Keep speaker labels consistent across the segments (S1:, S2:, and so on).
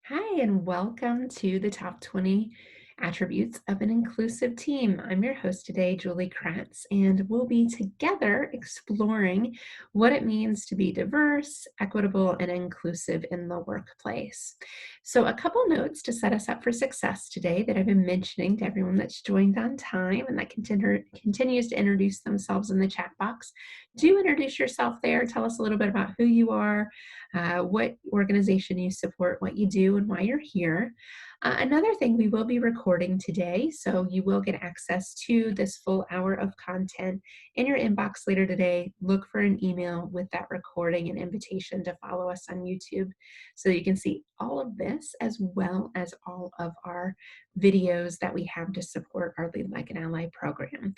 S1: Hi, and welcome to the Top 20 Attributes of an Inclusive Team. I'm your host today, Julie Kratz, and we'll be together exploring what it means to be diverse, equitable, and inclusive in the workplace. So, a couple notes to set us up for success today that I've been mentioning to everyone that's joined on time and that continues to introduce themselves in the chat box. Do introduce yourself there. Tell us a little bit about who you are, what organization you support, what you do, and why you're here. Another thing, we will be recording today, so you will get access to this full hour of content in your inbox later today. Look for an email with that recording and invitation to follow us on YouTube so that you can see all of this as well as all of our videos that we have to support our Lead Like an Ally program.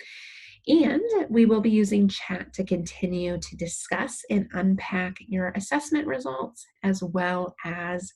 S1: And we will be using chat to continue to discuss and unpack your assessment results, as well as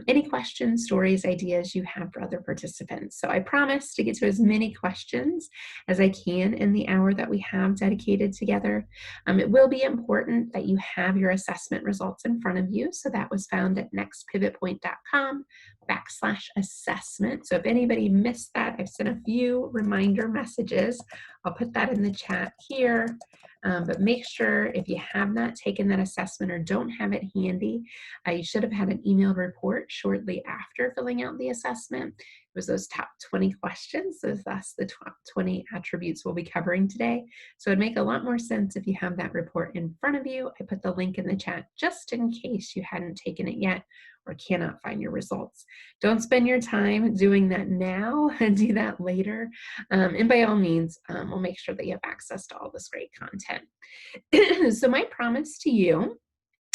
S1: any questions, stories, ideas you have for other participants. So I promise to get to as many questions as I can in the hour that we have dedicated together. It will be important that you have your assessment results in front of you. So that was found at nextpivotpoint.com/assessment. So if anybody missed that, I've sent a few reminder messages. I'll put that in the chat here, but make sure if you have not taken that assessment or don't have it handy, you should have had an emailed report shortly after filling out the assessment. It was those top 20 questions, so that's the top 20 attributes we'll be covering today. So it'd make a lot more sense if you have that report in front of you. I put the link in the chat just in case you hadn't taken it yet or cannot find your results. Don't spend your time doing that now and do that later. And by all means, we'll make sure that you have access to all this great content. So my promise to you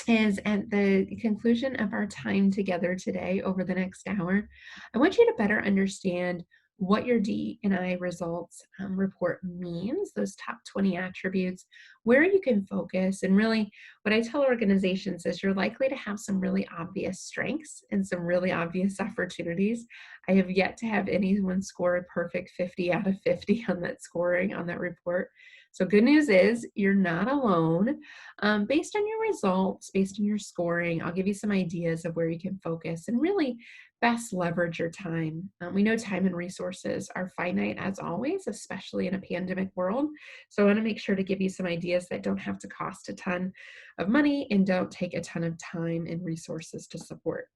S1: is at the conclusion of our time together today over the next hour, I want you to better understand what your D&I results report means, those top 20 attributes, where you can focus. And really, what I tell organizations is you're likely to have some really obvious strengths and some really obvious opportunities. I have yet to have anyone score a perfect 50 out of 50 on that scoring on that report. So good news is you're not alone. Based on your results, based on your scoring, I'll give you some ideas of where you can focus and really best leverage your time. We know time and resources are finite as always, especially in a pandemic world. So I want to make sure to give you some ideas that don't have to cost a ton of money and don't take a ton of time and resources to support,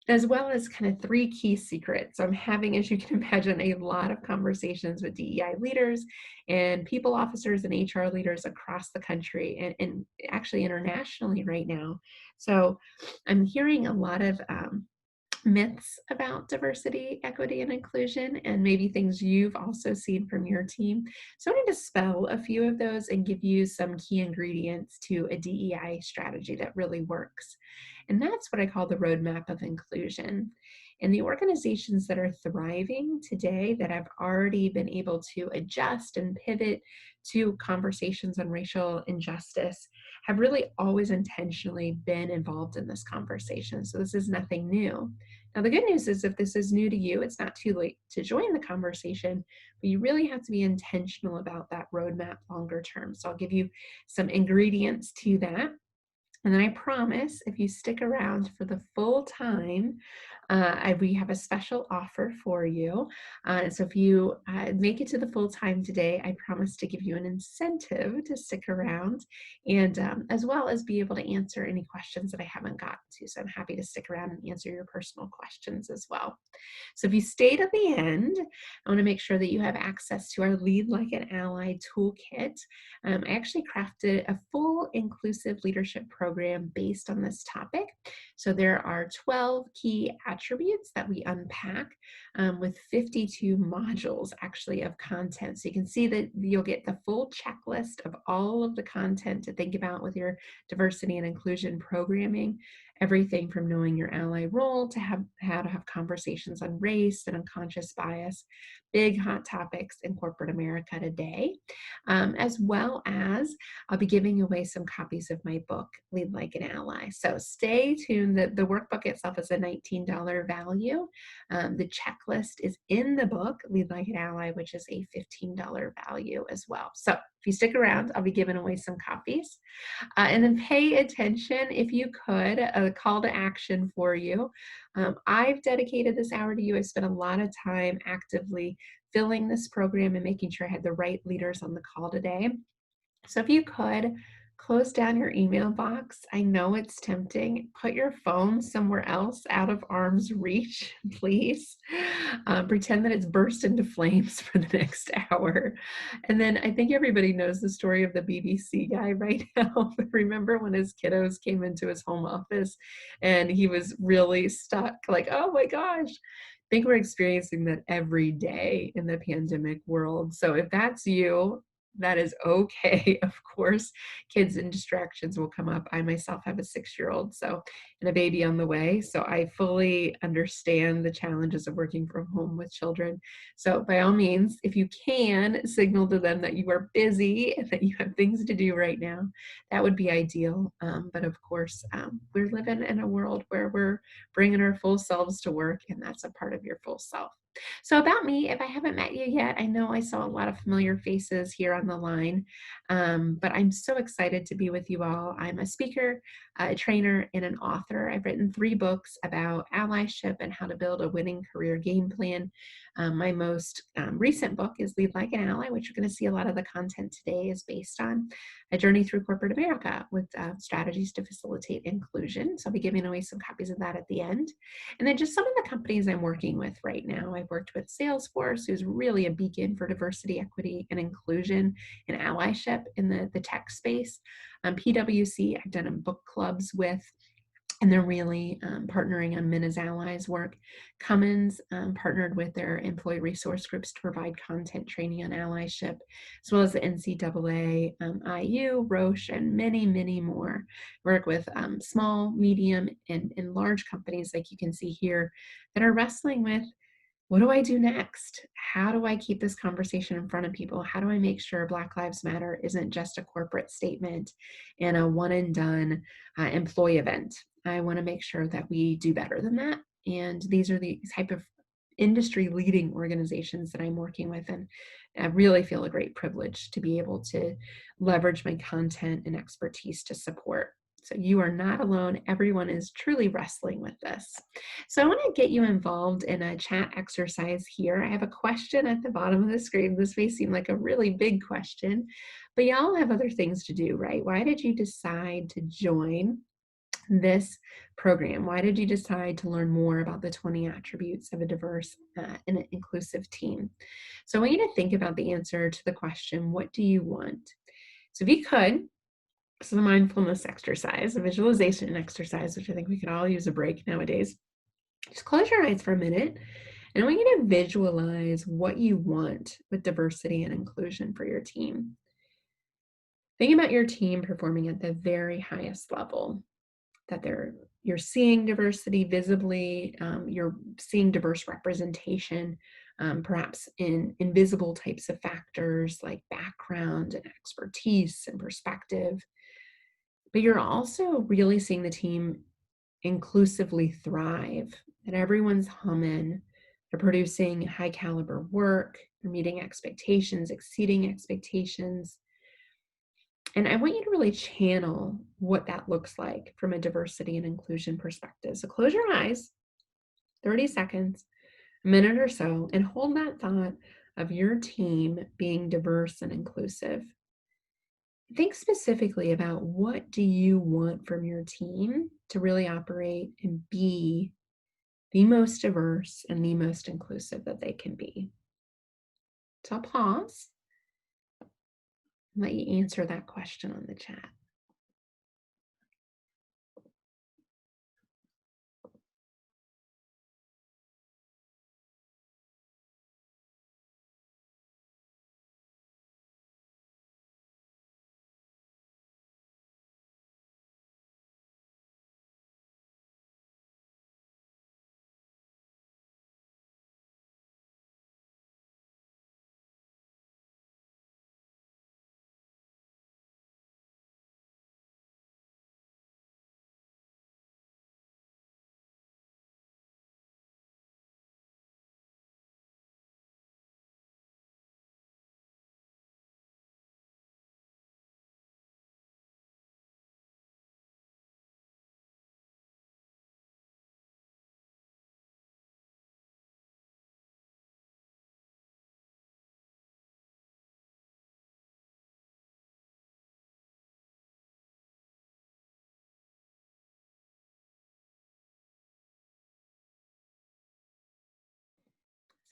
S1: as well as kind of three key secrets. So I'm having, as you can imagine, a lot of conversations with DEI leaders and people officers and HR leaders across the country and actually internationally right now. So I'm hearing a lot of myths about diversity, equity, and inclusion, and maybe things you've also seen from your team. So I want to dispel a few of those and give you some key ingredients to a DEI strategy that really works. And that's what I call the roadmap of inclusion. And the organizations that are thriving today that have already been able to adjust and pivot to conversations on racial injustice have really always intentionally been involved in this conversation. So this is nothing new. Now, the good news is if this is new to you, it's not too late to join the conversation, but you really have to be intentional about that roadmap longer term. So I'll give you some ingredients to that. And then I promise if you stick around for the full time, we have a special offer for you. So if you make it to the full time today, I promise to give you an incentive to stick around and as well as be able to answer any questions that I haven't gotten to. So I'm happy to stick around and answer your personal questions as well. So if you stay to the end, I want to make sure that you have access to our Lead Like an Ally toolkit. I actually crafted a full inclusive leadership program based on this topic. So there are 12 key attributes that we unpack with 52 modules actually of content. So you can see that you'll get the full checklist of all of the content to think about with your diversity and inclusion programming. Everything from knowing your ally role to how to have conversations on race and unconscious bias, big hot topics in corporate America today, as well as I'll be giving away some copies of my book, Lead Like an Ally. So stay tuned. The workbook itself is a $19 value. The checklist is in the book, Lead Like an Ally, which is a $15 value as well. So If you stick around, I'll be giving away some copies. And then pay attention, if you could, a call to action for you. I've dedicated this hour to you. I spent a lot of time actively filling this program and making sure I had the right leaders on the call today. So if you could close down your email box, I know it's tempting. Put your phone somewhere else out of arm's reach, please. Pretend that it's burst into flames for the next hour. And then I think everybody knows the story of the BBC guy right now. But remember when his kiddos came into his home office and he was really stuck, like, oh my gosh. I think we're experiencing that every day in the pandemic world. So if that's you, that is okay. Of course, kids and distractions will come up. I myself have a 6-year-old, so, and a baby on the way. So I fully understand the challenges of working from home with children. So by all means, if you can signal to them that you are busy and that you have things to do right now, that would be ideal. But of course, we're living in a world where we're bringing our full selves to work, and that's a part of your full self. So about me, if I haven't met you yet, I know I saw a lot of familiar faces here on the line, but I'm so excited to be with you all. I'm a speaker, a trainer, and an author. I've written 3 books about allyship and how to build a winning career game plan. My most recent book is Lead Like an Ally, which you're going to see a lot of the content today is based on a journey through corporate America with strategies to facilitate inclusion. So I'll be giving away some copies of that at the end. And then just some of the companies I'm working with right now. I've worked with Salesforce, who's really a beacon for diversity, equity, and inclusion and allyship in the tech space. PwC, I've done book clubs with, and they're really partnering on Men as Allies work. Cummins partnered with their employee resource groups to provide content training on allyship, as well as the NCAA, IU, Roche, and many, many more. Work with small, medium, and large companies like you can see here that are wrestling with, what do I do next? How do I keep this conversation in front of people? How do I make sure Black Lives Matter isn't just a corporate statement and a one and done employee event? I want to make sure that we do better than that. And these are the type of industry leading organizations that I'm working with. And I really feel a great privilege to be able to leverage my content and expertise to support. So you are not alone. Everyone is truly wrestling with this. So I want to get you involved in a chat exercise here. I have a question at the bottom of the screen. This may seem like a really big question, but y'all have other things to do, right? Why did you decide to join this program? Why did you decide to learn more about the 20 attributes of a diverse and inclusive team? So I want you to think about the answer to the question, what do you want? So if you could, so the mindfulness exercise, a visualization exercise, which I think we could all use a break nowadays. Just close your eyes for a minute, and I want you to visualize what you want with diversity and inclusion for your team. Think about your team performing at the very highest level, that you're seeing diversity visibly, you're seeing diverse representation, perhaps in invisible types of factors like background and expertise and perspective. But you're also really seeing the team inclusively thrive, that everyone's humming, they're producing high caliber work, they're meeting expectations, exceeding expectations. And I want you to really channel what that looks like from a diversity and inclusion perspective. So close your eyes, 30 seconds, a minute or so, and hold that thought of your team being diverse and inclusive. Think specifically about, what do you want from your team to really operate and be the most diverse and the most inclusive that they can be. So I'll pause and let you answer that question on the chat.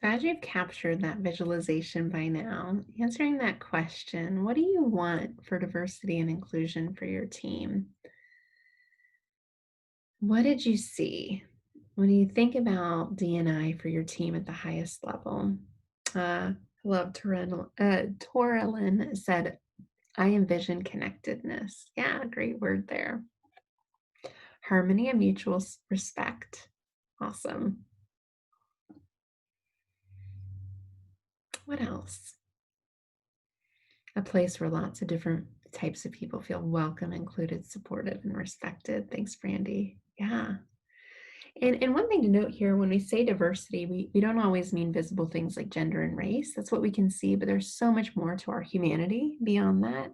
S1: So as you've captured that visualization by now, answering that question, what do you want for diversity and inclusion for your team? What did you see when you think about D&I for your team at the highest level? I love Toralyn said, I envision connectedness. Yeah, great word there. Harmony and mutual respect. Awesome. What else? A place where lots of different types of people feel welcome, included, supported, and respected. Thanks, Brandy. Yeah. And one thing to note here, when we say diversity, we don't always mean visible things like gender and race. That's what we can see, but there's so much more to our humanity beyond that.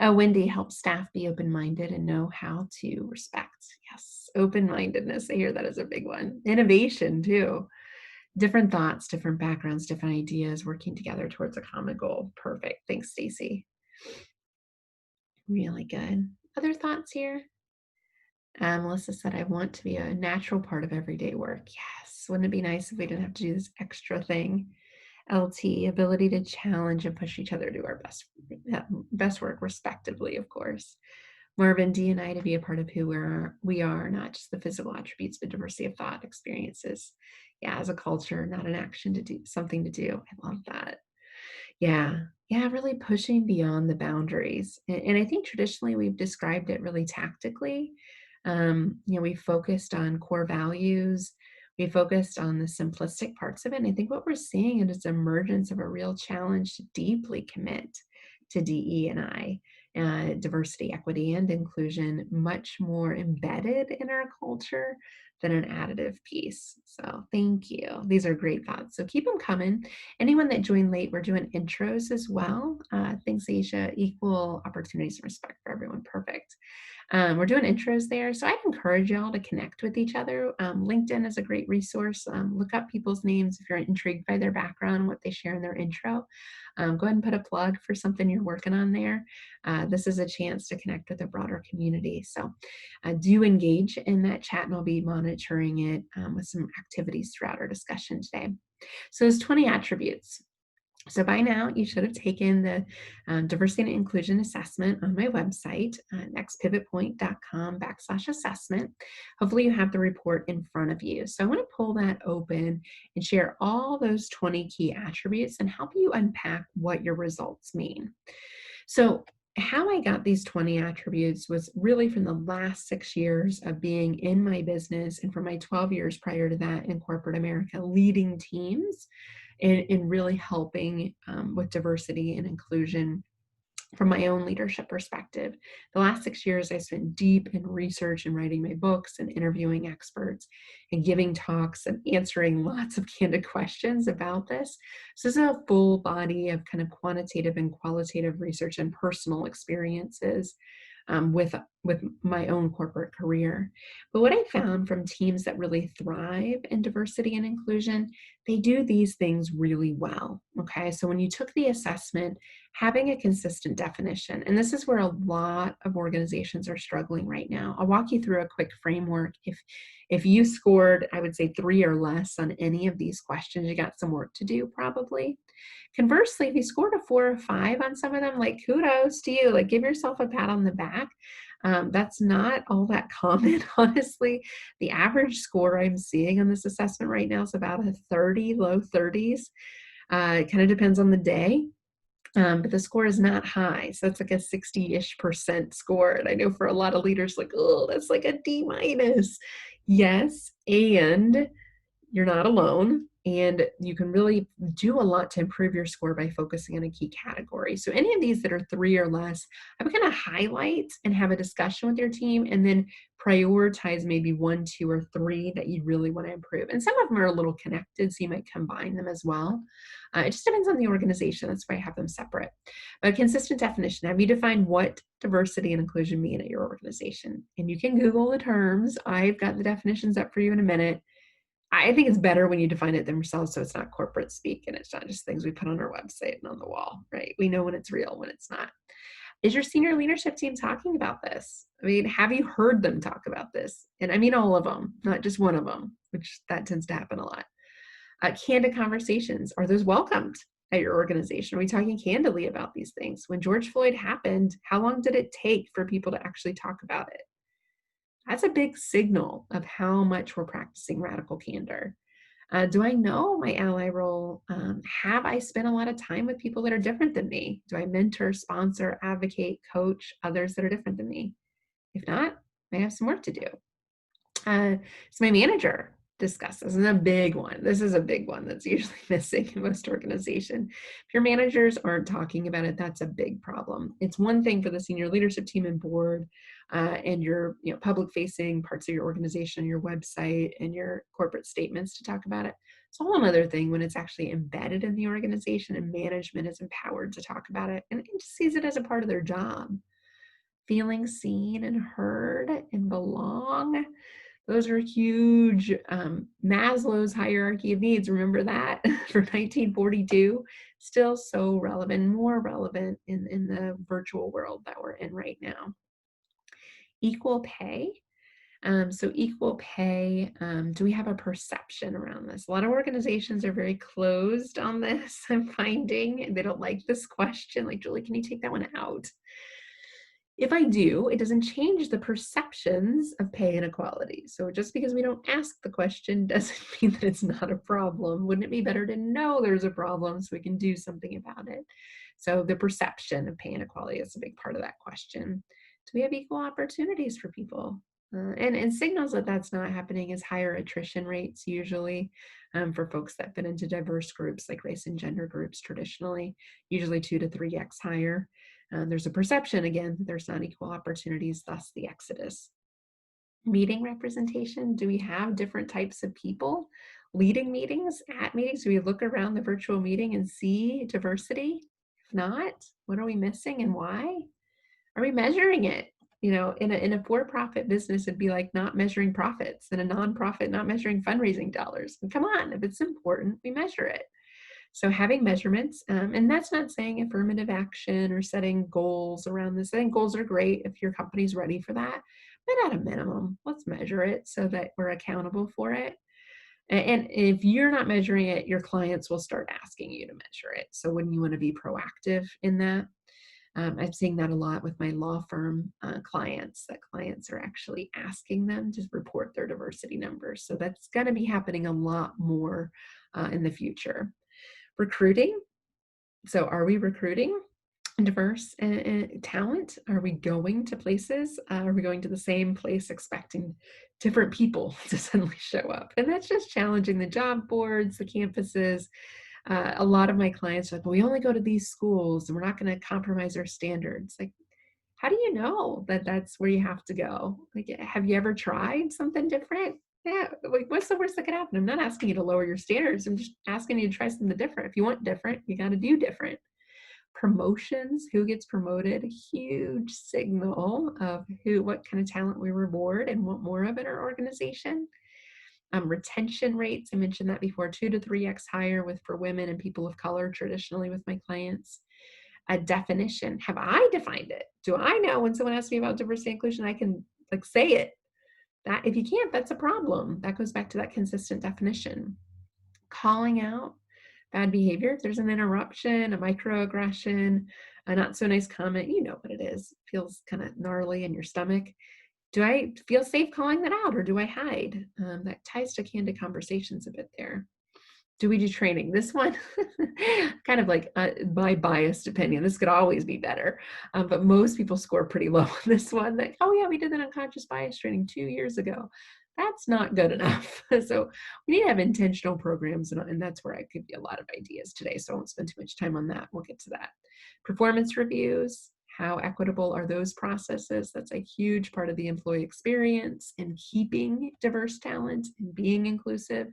S1: Wendy helps staff be open-minded and know how to respect. Yes, open-mindedness. I hear that as a big one. Innovation, too. Different thoughts, different backgrounds, different ideas working together towards a common goal. Perfect. Thanks, Stacy. Really good. Other thoughts here? Melissa said, I want to be a natural part of everyday work. Yes. Wouldn't it be nice if we didn't have to do this extra thing? LT, ability to challenge and push each other to do our best work respectively, of course. Marvin, D and I to be a part of who we are, not just the physical attributes, but diversity of thought experiences. Yeah, as a culture, not an action to do, something to do. I love that. Yeah, yeah, really pushing beyond the boundaries. And I think traditionally we've described it really tactically. We focused on core values. We focused on the simplistic parts of it. And I think what we're seeing is emergence of a real challenge to deeply commit to DE and I, diversity, equity, and inclusion, much more embedded in our culture than an additive piece. So thank you. These are great thoughts. So keep them coming. Anyone that joined late, we're doing intros as well. Thanks, Aisha. Equal opportunities and respect for everyone. Perfect. We're doing intros there. So I'd encourage y'all to connect with each other. LinkedIn is a great resource. Look up people's names if you're intrigued by their background, what they share in their intro. Go ahead and put a plug for something you're working on there. This is a chance to connect with a broader community. So do engage in that chat, and I'll be monitoring it with some activities throughout our discussion today. So there's 20 attributes. So by now, you should have taken the diversity and inclusion assessment on my website, nextpivotpoint.com/assessment. Hopefully you have the report in front of you. So I want to pull that open and share all those 20 key attributes and help you unpack what your results mean. So how I got these 20 attributes was really from the last 6 years of being in my business and for my 12 years prior to that in corporate America, leading teams and really helping with diversity and inclusion from my own leadership perspective. The last 6 years, I spent deep in research and writing my books and interviewing experts and giving talks and answering lots of candid questions about this. So this is a full body of kind of quantitative and qualitative research and personal experiences with my own corporate career. But what I found from teams that really thrive in diversity and inclusion, they do these things really well. Okay, so when you took the assessment, having a consistent definition, and this is where a lot of organizations are struggling right now. I'll walk you through a quick framework. If you scored, I would say 3 or less on any of these questions, you got some work to do probably. Conversely, if you scored a 4 or 5 on some of them, like kudos to you, like give yourself a pat on the back. That's not all that common, honestly. The average score I'm seeing on this assessment right now is about a 30, low 30s. It kind of depends on the day. But the score is not high. So it's like a 60-ish% score. And I know for a lot of leaders, like, oh, that's like a D minus. Yes, and you're not alone, and you can really do a lot to improve your score by focusing on a key category. So any of these that are 3 or less, I would kind of highlight and have a discussion with your team and then prioritize maybe 1, 2, or 3 that you really want to improve. And some of them are a little connected, so you might combine them as well. It just depends on the organization. That's why I have them separate. But consistent definition. Have you defined what diversity and inclusion mean at your organization? And you can Google the terms. I've got the definitions up for you in a minute. I think it's better when you define it themselves so it's not corporate speak and it's not just things we put on our website and on the wall, right? We know when it's real, when it's not. Is your senior leadership team talking about this? I mean, have you heard them talk about this? And I mean all of them, not just one of them, which that tends to happen a lot. Candid conversations, are those welcomed at your organization? Are we talking candidly about these things? When George Floyd happened, how long did it take for people to actually talk about it? That's a big signal of how much we're practicing radical candor. Do I know my ally role? Have I spent a lot of time with people that are different than me? Do I mentor, sponsor, advocate, coach others that are different than me? If not, I have some work to do. So my manager discusses, and a big one. This is a big one that's usually missing in most organizations. If your managers aren't talking about it, that's a big problem. It's one thing for the senior leadership team and board and your public-facing parts of your organization, your website, and your corporate statements to talk about it. It's a whole other thing when it's actually embedded in the organization and management is empowered to talk about it and just sees it as a part of their job. Feeling seen and heard and belong. Those are huge. Maslow's Hierarchy of Needs, remember that from 1942? Still so relevant, more relevant in the virtual world that we're in right now. Equal pay. So equal pay, do we have a perception around this? A lot of organizations are very closed on this, I'm finding. They don't like this question, like, Julie, can you take that one out? If I do, it doesn't change the perceptions of pay inequality. So just because we don't ask the question doesn't mean that it's not a problem. Wouldn't it be better to know there's a problem so we can do something about it? So the perception of pay inequality is a big part of that question. Do we have equal opportunities for people? And signals that that's not happening is higher attrition rates usually for folks that fit into diverse groups like race and gender groups traditionally, usually 2 to 3x higher. There's a perception, again, that there's not equal opportunities, thus the exodus. Meeting representation, do we have different types of people leading meetings, at meetings? Do we look around the virtual meeting and see diversity? If not, what are we missing and why? Are we measuring it? In a for-profit business, it'd be like not measuring profits, and a nonprofit not measuring fundraising dollars. And come on, if it's important, we measure it. So having measurements, and that's not saying affirmative action or setting goals around this. I think goals are great if your company's ready for that, but at a minimum, let's measure it so that we're accountable for it. And if you're not measuring it, your clients will start asking you to measure it. So wouldn't you want to be proactive in that? I'm seeing that a lot with my law firm clients, that clients are actually asking them to report their diversity numbers. So that's going to be happening a lot more in the future. Recruiting. So are we recruiting diverse talent? Are we going to places? Are we going to the same place expecting different people to suddenly show up? And that's just challenging the job boards, the campuses. A lot of my clients are like, well, we only go to these schools and we're not going to compromise our standards. Like, how do you know that that's where you have to go? Like, have you ever tried something different? Yeah, like, what's the worst that could happen? I'm not asking you to lower your standards. I'm just asking you to try something different. If you want different, you got to do different. Promotions, who gets promoted, a huge signal of what kind of talent we reward and want more of in our organization. Retention rates, I mentioned that before, 2 to 3x higher for women and people of color traditionally with my clients. A definition, have I defined it? Do I know when someone asks me about diversity and inclusion, I can say it? That if you can't, that's a problem. That goes back to that consistent definition. Calling out bad behavior. If there's an interruption, a microaggression, a not so nice comment, you know what it is. It feels kind of gnarly in your stomach. Do I feel safe calling that out or do I hide? That ties to candid conversations a bit there. Do we do training? This one, kind of like my biased opinion, this could always be better, but most people score pretty low on this one. Like, oh yeah, we did that unconscious bias training 2 years ago. That's not good enough. So we need to have intentional programs, and that's where I give you a lot of ideas today, so I won't spend too much time on that. We'll get to that. Performance reviews, how equitable are those processes? That's a huge part of the employee experience in keeping diverse talent and being inclusive.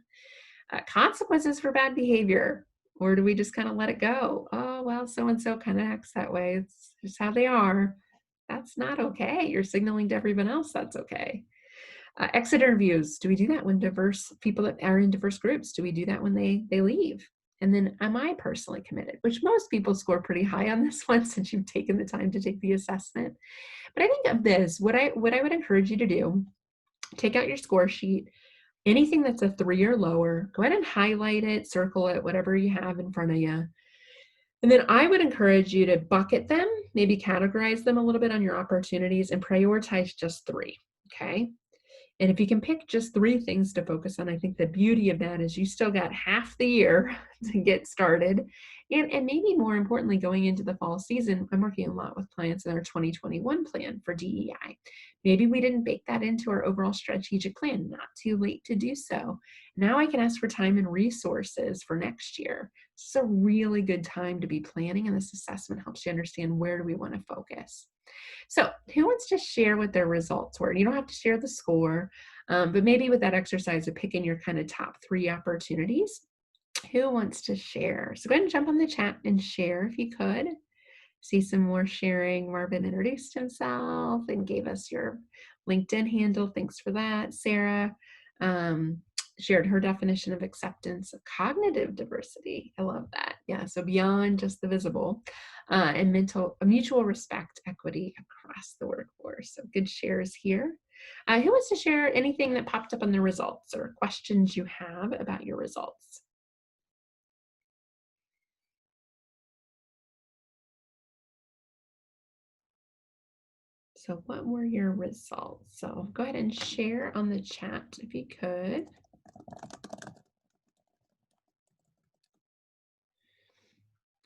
S1: Consequences for bad behavior, or do we just kind of let it go? Oh, well, so-and-so kind of acts that way. It's just how they are. That's not okay. You're signaling to everyone else that's okay. Exit interviews. Do we do that when diverse people that are in diverse groups? Do we do that when they leave? And then am I personally committed? Which most people score pretty high on this one since you've taken the time to take the assessment. But I think of this, what I would encourage you to do, take out your score sheet Anything that's a 3 or lower, go ahead and highlight it, circle it, whatever you have in front of you. And then I would encourage you to bucket them, maybe categorize them a little bit on your opportunities and prioritize just 3, okay? And if you can pick just 3 things to focus on, I think the beauty of that is you still got half the year to get started. And maybe more importantly, going into the fall season, I'm working a lot with clients in our 2021 plan for DEI. Maybe we didn't bake that into our overall strategic plan, not too late to do so. Now I can ask for time and resources for next year. It's a really good time to be planning, and this assessment helps you understand where do we want to focus. So who wants to share what their results were? You don't have to share the score, but maybe with that exercise of picking your kind of top 3 opportunities, who wants to share? So go ahead and jump on the chat and share if you could. See some more sharing. Marvin introduced himself and gave us your LinkedIn handle. Thanks for that. Sarah shared her definition of acceptance of cognitive diversity. I love that. Yeah, so beyond just the visible and mutual respect, equity across the workforce. So good shares here. Who wants to share anything that popped up on the results or questions you have about your results? So what were your results? So go ahead and share on the chat if you could.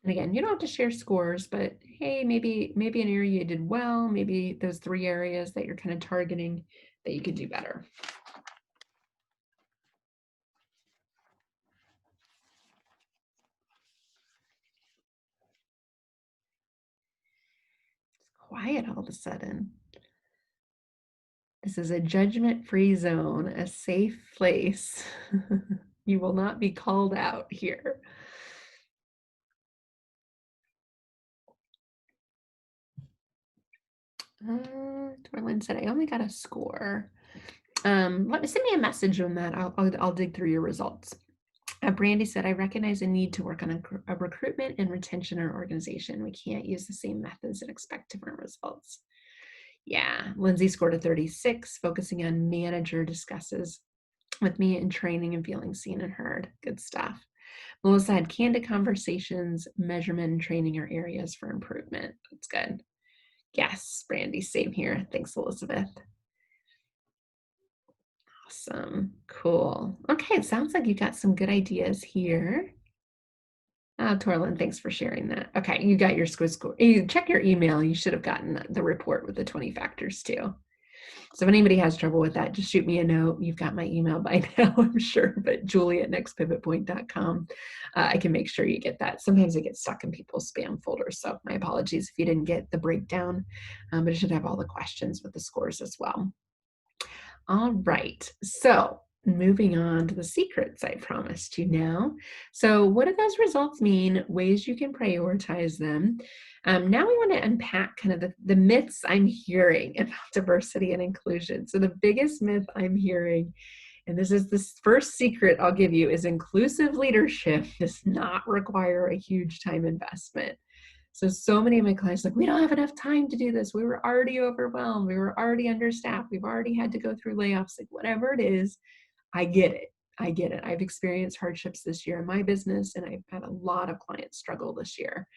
S1: And again, you don't have to share scores, but hey, maybe an area you did well, maybe those 3 areas that you're kind of targeting that you could do better. It's quiet all of a sudden. This is a judgment-free zone, a safe place. You will not be called out here. Torlin said, I only got a score. Send me a message on that. I'll dig through your results. Brandy said, I recognize a need to work on a recruitment and retention in our organization. We can't use the same methods and expect different results. Yeah, Lindsay scored a 36, focusing on manager discusses with me in training and feeling seen and heard. Good stuff. Melissa had candid conversations, measurement and training are areas for improvement. That's good. Yes, Brandy, same here. Thanks, Elizabeth. Awesome. Cool. Okay, it sounds like you got some good ideas here. Torlin, thanks for sharing that. Okay, you got your score. You check your email. You should have gotten the report with the 20 factors too. So if anybody has trouble with that, just shoot me a note. You've got my email by now, I'm sure, but julie@nextpivotpoint.com. I can make sure you get that. Sometimes it gets stuck in people's spam folders, so my apologies if you didn't get the breakdown, but it should have all the questions with the scores as well. All right, so moving on to the secrets I promised you now. So what do those results mean? Ways you can prioritize them. Now we want to unpack kind of the myths I'm hearing about diversity and inclusion. So the biggest myth I'm hearing, and this is the first secret I'll give you, is inclusive leadership does not require a huge time investment. So many of my clients are like, we don't have enough time to do this. We were already overwhelmed. We were already understaffed. We've already had to go through layoffs. Like, whatever it is, I get it. I get it. I've experienced hardships this year in my business, and I've had a lot of clients struggle this year.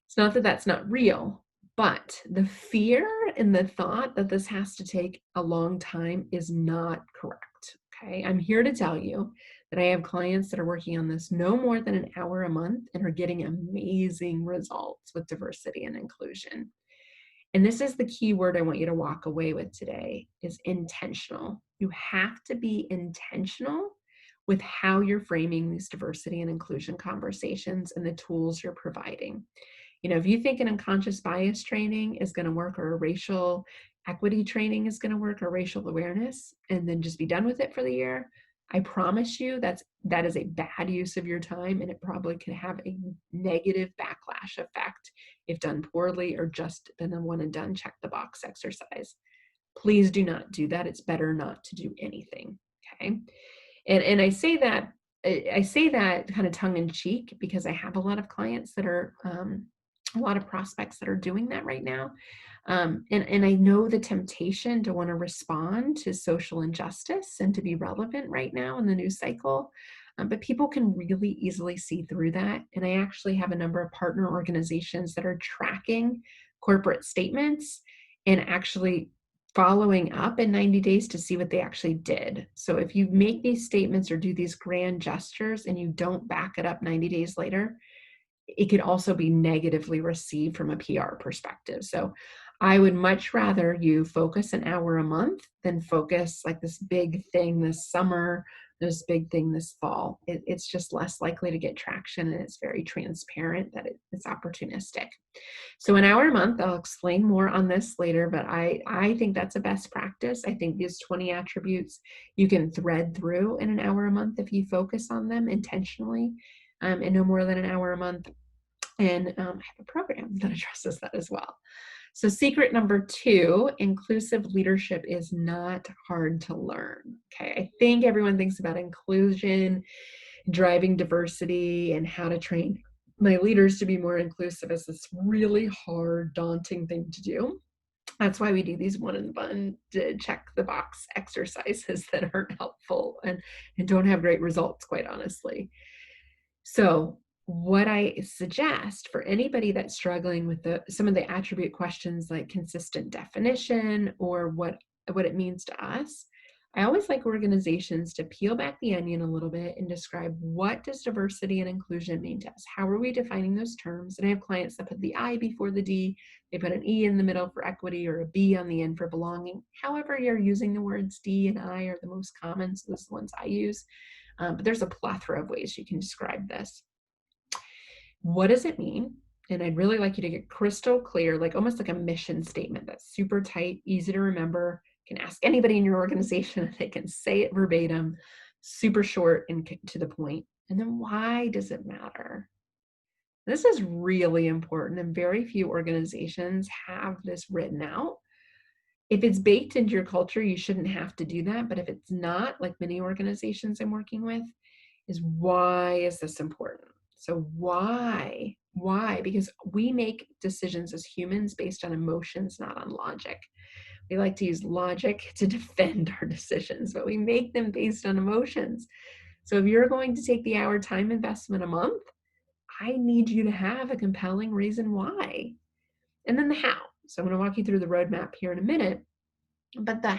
S1: It's not that that's not real, but the fear and the thought that this has to take a long time is not correct. Okay. I'm here to tell you that I have clients that are working on this no more than an hour a month and are getting amazing results with diversity and inclusion. And this is the key word I want you to walk away with today is intentional. You have to be intentional with how you're framing these diversity and inclusion conversations and the tools you're providing. You know, if you think an unconscious bias training is going to work, or a racial equity training is going to work, or racial awareness, and then just be done with it for the year, I promise you that is a bad use of your time, and it probably can have a negative backlash effect if done poorly or just been a one and done check the box exercise. Please do not do that. It's better not to do anything. Okay. And I say that kind of tongue in cheek because I have a lot of clients that are a lot of prospects that are doing that right now. And I know the temptation to want to respond to social injustice and to be relevant right now in the news cycle. But people can really easily see through that. And I actually have a number of partner organizations that are tracking corporate statements and actually following up in 90 days to see what they actually did. So if you make these statements or do these grand gestures and you don't back it up 90 days later, it could also be negatively received from a PR perspective. So I would much rather you focus an hour a month than focus like this big thing this summer, this big thing this fall. It's just less likely to get traction, and it's very transparent that it's opportunistic. So an hour a month, I'll explain more on this later, but I think that's a best practice. I think these 20 attributes you can thread through in an hour a month if you focus on them intentionally, and no more than an hour a month. And I have a program that addresses that as well. So secret number 2, inclusive leadership is not hard to learn. Okay, I think everyone thinks about inclusion, driving diversity, and how to train my leaders to be more inclusive as this really hard, daunting thing to do. That's why we do these one and bun to check the box exercises that aren't helpful and don't have great results, quite honestly. So what I suggest for anybody that's struggling with some of the attribute questions like consistent definition or what it means to us, I always like organizations to peel back the onion a little bit and describe, what does diversity and inclusion mean to us? How are we defining those terms? And I have clients that put the I before the D, they put an E in the middle for equity or a B on the end for belonging. However you're using the words D and I are the most common, so those are the ones I use. But there's a plethora of ways you can describe this. What does it mean? And I'd really like you to get crystal clear, like almost like a mission statement that's super tight, easy to remember. You can ask anybody in your organization if they can say it verbatim, super short and to the point. And then why does it matter? This is really important, and very few organizations have this written out. If it's baked into your culture, you shouldn't have to do that. But if it's not, like many organizations I'm working with, is why is this important? So why? Why? Because we make decisions as humans based on emotions, not on logic. We like to use logic to defend our decisions, but we make them based on emotions. So if you're going to take the hour time investment a month, I need you to have a compelling reason why. And then the how. So I'm going to walk you through the roadmap here in a minute, but the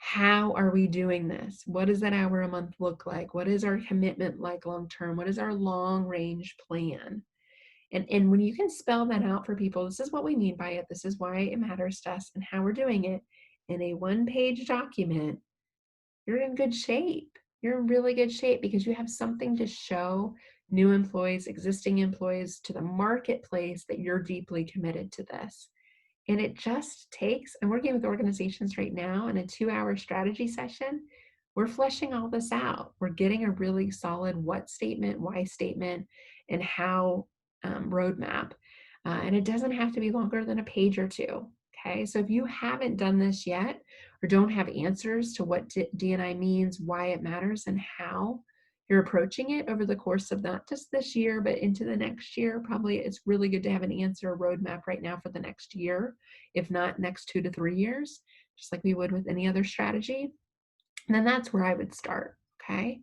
S1: how are we doing this? What does that hour a month look like? What is our commitment like long term? What is our long range plan? And when you can spell that out for people, this is what we mean by it, this is why it matters to us, and how we're doing it in a one-page document, you're in good shape. You're in really good shape because you have something to show new employees, existing employees, to the marketplace that you're deeply committed to this. And it just takes, I'm working with organizations right now in a 2-hour strategy session. We're fleshing all this out. We're getting a really solid what statement, why statement, and how roadmap. And it doesn't have to be longer than a page or two. Okay, so if you haven't done this yet or don't have answers to what D&I means, why it matters, and how you're approaching it over the course of not just this year, but into the next year, probably it's really good to have an answer, a roadmap right now for the next year, if not next 2 to 3 years, just like we would with any other strategy. And then that's where I would start, okay?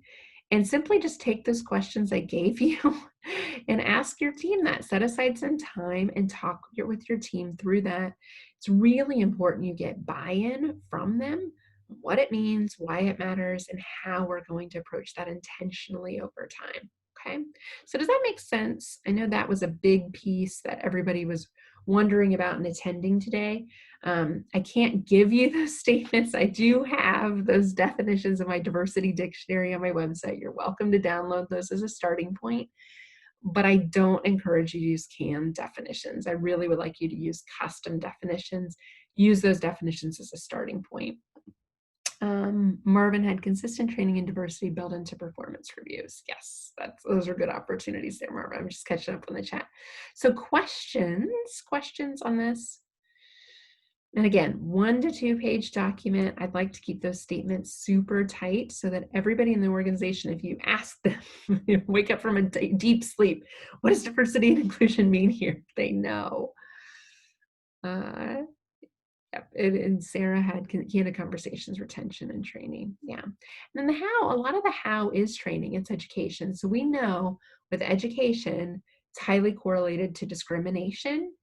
S1: And simply just take those questions I gave you and ask your team that. Set aside some time and talk with your team through that. It's really important you get buy-in from them, what it means, why it matters, and how we're going to approach that intentionally over time. Okay, so does that make sense? I know that was a big piece that everybody was wondering about and attending today. I can't give you those statements. I do have those definitions of my diversity dictionary on my website. You're welcome to download those as a starting point, but I don't encourage you to use canned definitions. I really would like you to use custom definitions. Use those definitions as a starting point. Marvin had consistent training in diversity built into performance reviews. Yes, those are good opportunities there, Marvin. I'm just catching up on the chat. So questions on this? And again, 1 to 2 page document. I'd like to keep those statements super tight so that everybody in the organization, if you ask them, wake up from a deep sleep, what does diversity and inclusion mean here? They know. Yep. And Sarah had candid conversations, retention, and training. Yeah. And then the how, a lot of the how is training, it's education. So we know with education, it's highly correlated to discrimination,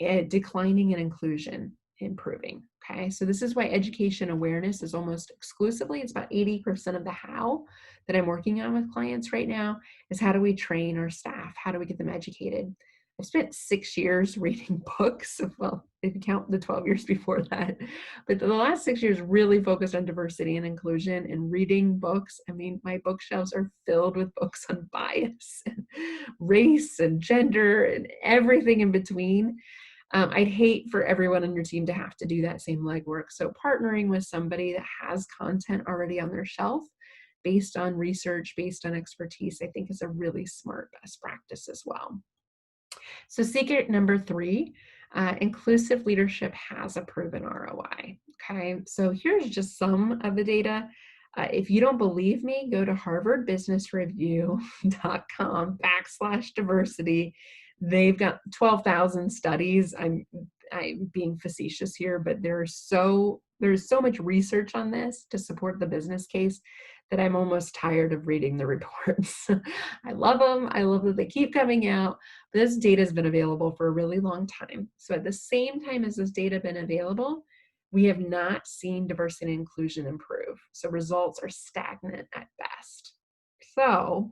S1: declining, and inclusion improving. Okay. So this is why education awareness is almost exclusively, it's about 80% of the how that I'm working on with clients right now is how do we train our staff? How do we get them educated? I've spent 6 years reading books. Well, if you count the 12 years before that, but the last 6 years really focused on diversity and inclusion and reading books. I mean, my bookshelves are filled with books on bias and race and gender and everything in between. I'd hate for everyone on your team to have to do that same legwork. So partnering with somebody that has content already on their shelf based on research, based on expertise, I think is a really smart best practice as well. So secret number 3, inclusive leadership has a proven ROI. Okay, so here's just some of the data. If you don't believe me, go to harvardbusinessreview.com/diversity. They've got 12,000 studies. I'm being facetious here, but there's so much research on this to support the business case that I'm almost tired of reading the reports. I love them. I love that they keep coming out. This data has been available for a really long time. So at the same time as this data been available, we have not seen diversity and inclusion improve. So results are stagnant at best. So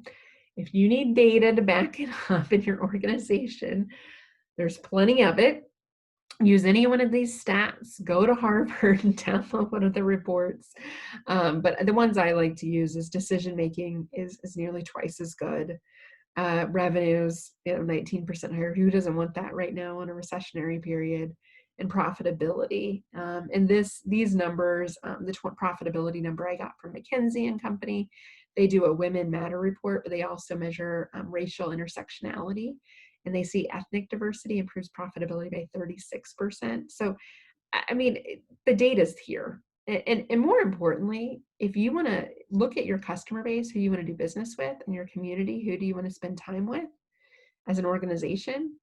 S1: if you need data to back it up in your organization, there's plenty of it. Use any one of these stats, go to Harvard and download one of the reports. But the ones I like to use is decision making is nearly twice as good. Revenues, 19% higher. Who doesn't want that right now in a recessionary period? And profitability. And these numbers, the profitability number I got from McKinsey and Company, they do a Women Matter report, but they also measure racial intersectionality. And they see ethnic diversity improves profitability by 36%. So, I mean, the data's here. And more importantly, if you want to look at your customer base, who you want to do business with, and your community, who do you want to spend time with as an organization,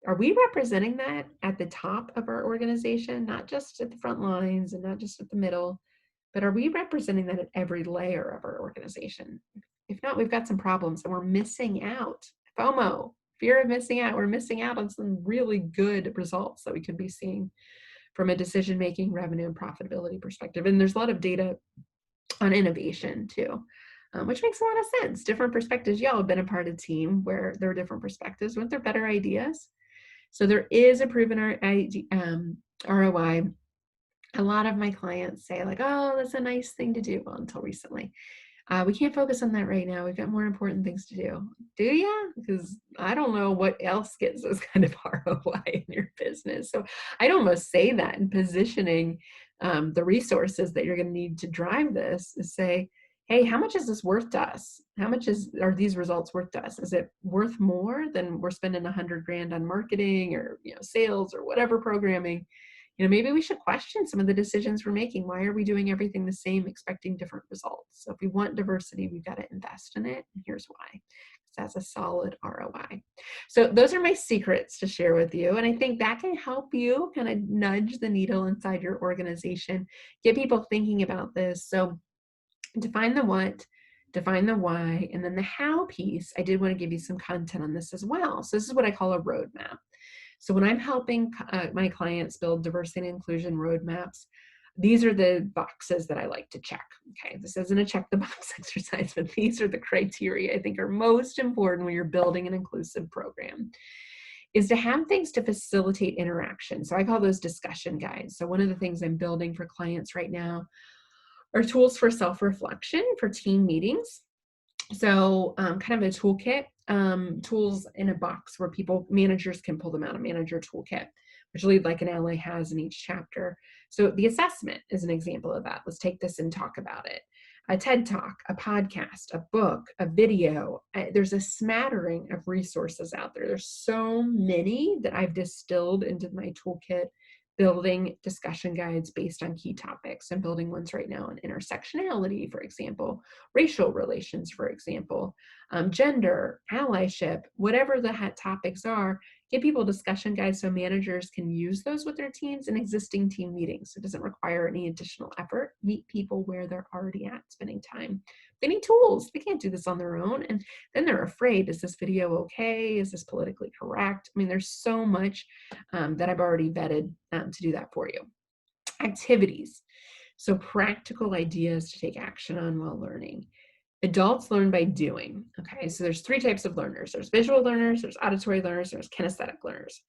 S1: are we representing that at the top of our organization, not just at the front lines and not just at the middle, but are we representing that at every layer of our organization? If not, we've got some problems and we're missing out. FOMO, fear of missing out. We're missing out on some really good results that we could be seeing from a decision-making, revenue, and profitability perspective. And there's a lot of data on innovation too, which makes a lot of sense. Different perspectives. Y'all have been a part of a team where there are different perspectives. Weren't there better ideas? So there is a proven ROI. A lot of my clients say like, oh, that's a nice thing to do. Well, until recently. We can't focus on that right now. We've got more important things to do. Do ya? Because I don't know what else gets this kind of ROI in your business. So I'd almost say that in positioning the resources that you're going to need to drive this is say, hey, how much is this worth to us? How much are these results worth to us? Is it worth more than we're spending $100,000 on marketing or sales or whatever programming? Maybe we should question some of the decisions we're making. Why are we doing everything the same, expecting different results? So if we want diversity, we've got to invest in it. And here's why. That's a solid ROI. So those are my secrets to share with you. And I think that can help you kind of nudge the needle inside your organization, get people thinking about this. So define the what, define the why, and then the how piece. I did want to give you some content on this as well. So this is what I call a roadmap. So when I'm helping my clients build diversity and inclusion roadmaps, these are the boxes that I like to check. Okay, this isn't a check the box exercise, but these are the criteria I think are most important when you're building an inclusive program, is to have things to facilitate interaction. So I call those discussion guides. So one of the things I'm building for clients right now are tools for self-reflection for team meetings. So kind of a toolkit, tools in a box where managers can pull them out, a manager toolkit, which Lead Like an Ally has in each chapter. So the assessment is an example of that. Let's take this and talk about it. A TED Talk, a podcast, a book, a video. There's a smattering of resources out there. There's so many that I've distilled into my toolkit building discussion guides based on key topics. I'm building ones right now on intersectionality, for example, racial relations, for example, gender, allyship, whatever the hot topics are. Give people discussion guides so managers can use those with their teams in existing team meetings. So it doesn't require any additional effort. Meet people where they're already at, spending time. They need tools. They can't do this on their own. And then they're afraid, is this video okay? Is this politically correct? I mean, there's so much that I've already vetted to do that for you. Activities. So practical ideas to take action on while learning. Adults learn by doing. Okay, so there's 3 types of learners. There's visual learners, there's auditory learners, there's kinesthetic learners.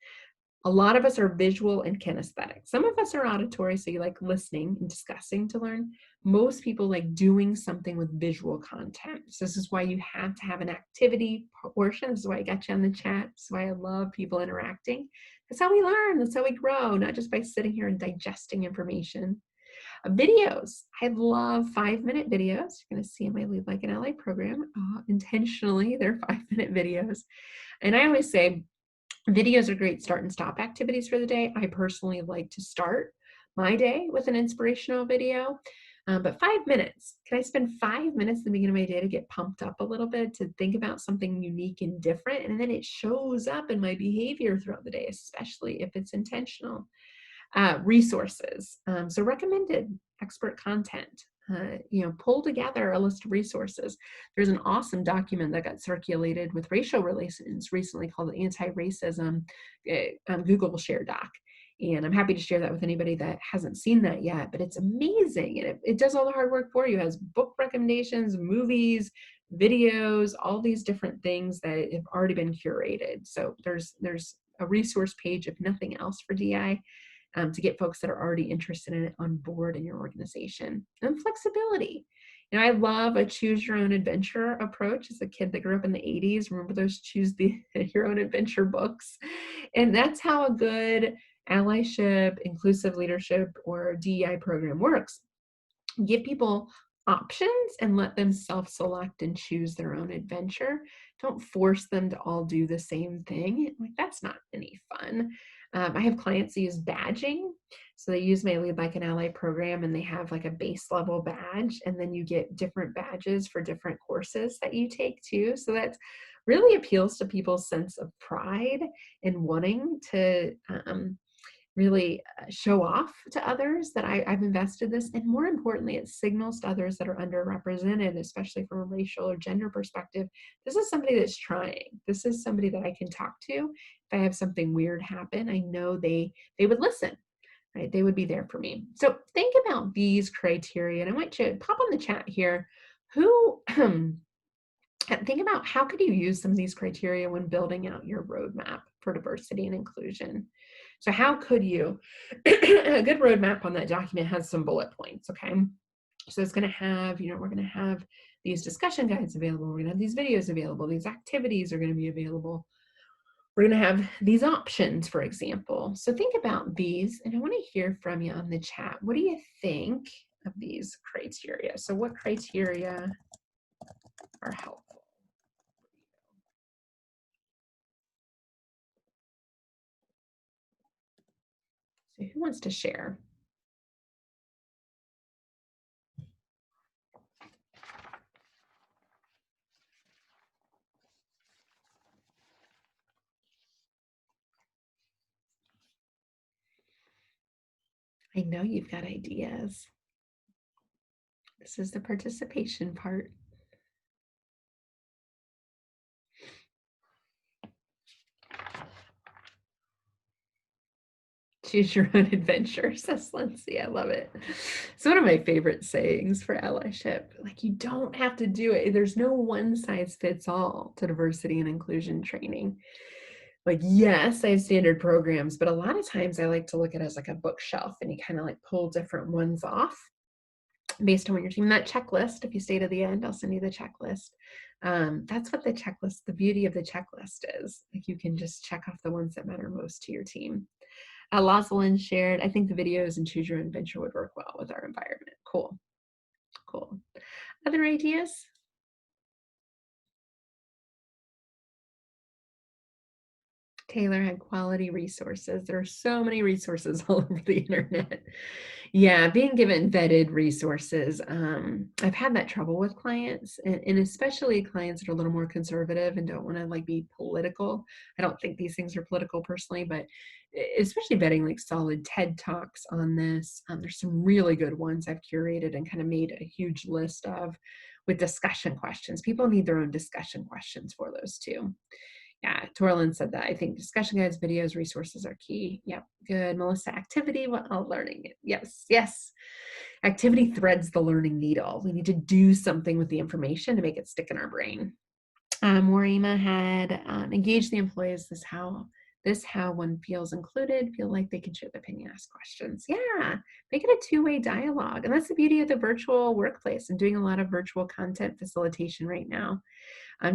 S1: A lot of us are visual and kinesthetic. Some of us are auditory, so you like listening and discussing to learn. Most people like doing something with visual content. So this is why you have to have an activity portion. This is why I got you on the chat. This is why I love people interacting. That's how we learn. That's how we grow, not just by sitting here and digesting information. Videos. I love 5-minute videos. You're going to see in my Lead Like an Ally program. Intentionally, they're 5-minute videos. And I always say, videos are great start and stop activities for the day. I personally like to start my day with an inspirational video. But 5 minutes, can I spend 5 minutes at the beginning of my day to get pumped up a little bit, to think about something unique and different? And then it shows up in my behavior throughout the day, especially if it's intentional. Resources. So recommended expert content. Pull together a list of resources. There's an awesome document that got circulated with racial relations recently called the Anti-Racism Google Share Doc. And I'm happy to share that with anybody that hasn't seen that yet, but it's amazing. And it does all the hard work for you. It has book recommendations, movies, videos, all these different things that have already been curated. So there's a resource page, if nothing else, for DI. To get folks that are already interested in it on board in your organization. And flexibility. I love a choose your own adventure approach. As a kid that grew up in the 80s, remember those choose your own adventure books? And that's how a good allyship, inclusive leadership, or DEI program works. Give people options and let them self-select and choose their own adventure. Don't force them to all do the same thing. Like, that's not any fun. I have clients that use badging. So they use my Lead Like an Ally program, and they have like a base level badge, and then you get different badges for different courses that you take too. So that really appeals to people's sense of pride and wanting to really show off to others that I've invested this. And more importantly, it signals to others that are underrepresented, especially from a racial or gender perspective, this is somebody that's trying. This is somebody that I can talk to. If I have something weird happen, I know they would listen, right? They would be there for me. So think about these criteria, and I want you to pop on the chat here. Who think about how could you use some of these criteria when building out your roadmap for diversity and inclusion. So how could you, a good roadmap on that document has some bullet points, okay? So it's going to have, we're going to have these discussion guides available. We're going to have these videos available. These activities are going to be available. We're going to have these options, for example. So think about these, and I want to hear from you on the chat. What do you think of these criteria? So what criteria are helpful? So who wants to share? I know you've got ideas. This is the participation part. Choose your own adventure, says Lindsay. I love it. It's one of my favorite sayings for allyship. Like, you don't have to do it. There's no one size fits all to diversity and inclusion training. Like, yes, I have standard programs, but a lot of times I like to look at it as like a bookshelf, and you kind of like pull different ones off based on what your team. That checklist, if you stay to the end, I'll send you the checklist. That's what the checklist, the beauty of the checklist is. Like, you can just check off the ones that matter most to your team. Losalind shared, I think the videos and choose your own adventure would work well with our environment. Cool. Cool. Other ideas? Taylor had quality resources. There are so many resources all over the internet. Yeah, being given vetted resources. I've had that trouble with clients, and especially clients that are a little more conservative and don't want to like be political. I don't think these things are political personally, but especially vetting like solid TED Talks on this. There's some really good ones I've curated and kind of made a huge list of with discussion questions. People need their own discussion questions for those too. Yeah, Torlin said that. I think discussion guides, videos, resources are key. Yep, good. Melissa, activity while learning it. Yes, yes. Activity threads the learning needle. We need to do something with the information to make it stick in our brain. Warima had engaged the employees. How one feels included, feel like they can share their opinion, ask questions. Yeah, make it a two-way dialogue. And that's the beauty of the virtual workplace. I'm doing a lot of virtual content facilitation right now.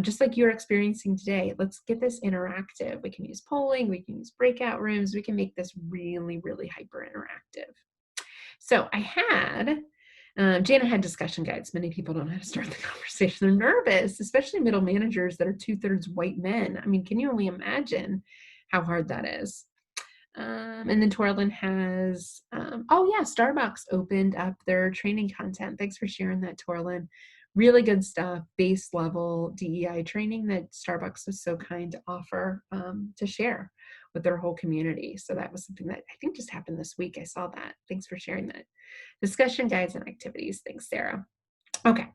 S1: Just like you're experiencing today, let's get this interactive. We can use polling, we can use breakout rooms, we can make this really, really hyper interactive. So I had, Jana had discussion guides. Many people don't know how to start the conversation. They're nervous, especially middle managers that are 2/3 white men. I mean, can you only imagine how hard that is? And then Torlin has, oh yeah, Starbucks opened up their training content. Thanks for sharing that, Torlin. Really good stuff, base level DEI training that Starbucks was so kind to offer to share with their whole community. So that was something that I think just happened this week. I saw that. Thanks for sharing that. Discussion guides and activities. Thanks, Sarah. Okay,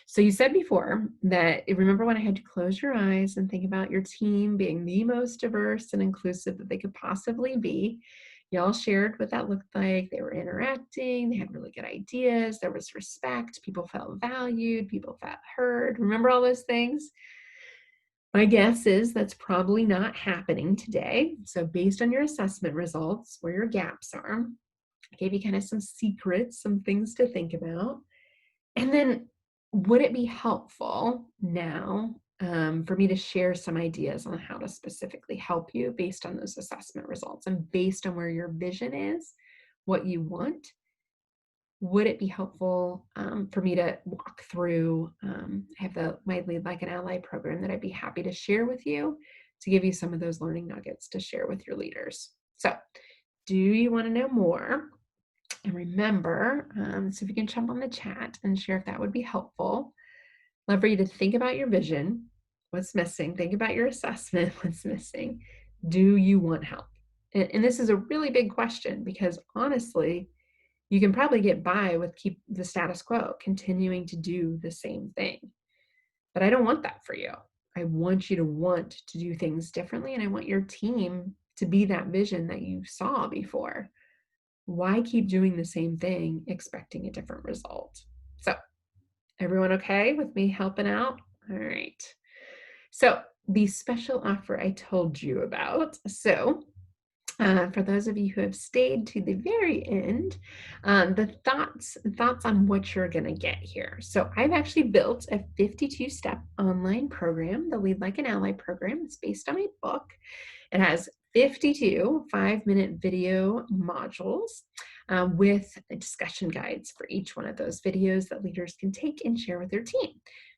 S1: so you said before that, remember when I had to close your eyes and think about your team being the most diverse and inclusive that they could possibly be. Y'all shared what that looked like. They were interacting, they had really good ideas, there was respect, people felt valued, people felt heard. Remember all those things? My guess is that's probably not happening today. So based on your assessment results, where your gaps are, I gave you kind of some secrets, some things to think about. And then would it be helpful now for me to share some ideas on how to specifically help you based on those assessment results and based on where your vision is, what you want? Would it be helpful for me to walk through? I have my Lead Like an Ally program that I'd be happy to share with you to give you some of those learning nuggets to share with your leaders. So, do you want to know more? And remember, so if you can jump on the chat and share if that would be helpful. Love for you to think about your vision, what's missing, think about your assessment, what's missing. Do you want help? And this is a really big question because honestly, you can probably get by with keep the status quo, continuing to do the same thing. But I don't want that for you. I want you to want to do things differently, and I want your team to be that vision that you saw before. Why keep doing the same thing expecting a different result? So, everyone okay with me helping out? All right. So, the special offer I told you about. So, for those of you who have stayed to the very end, the thoughts on what you're going to get here. So I've actually built a 52-step online program, the Lead Like an Ally program. It's based on my book. It has 52 5-minute video modules with discussion guides for each one of those videos that leaders can take and share with their team.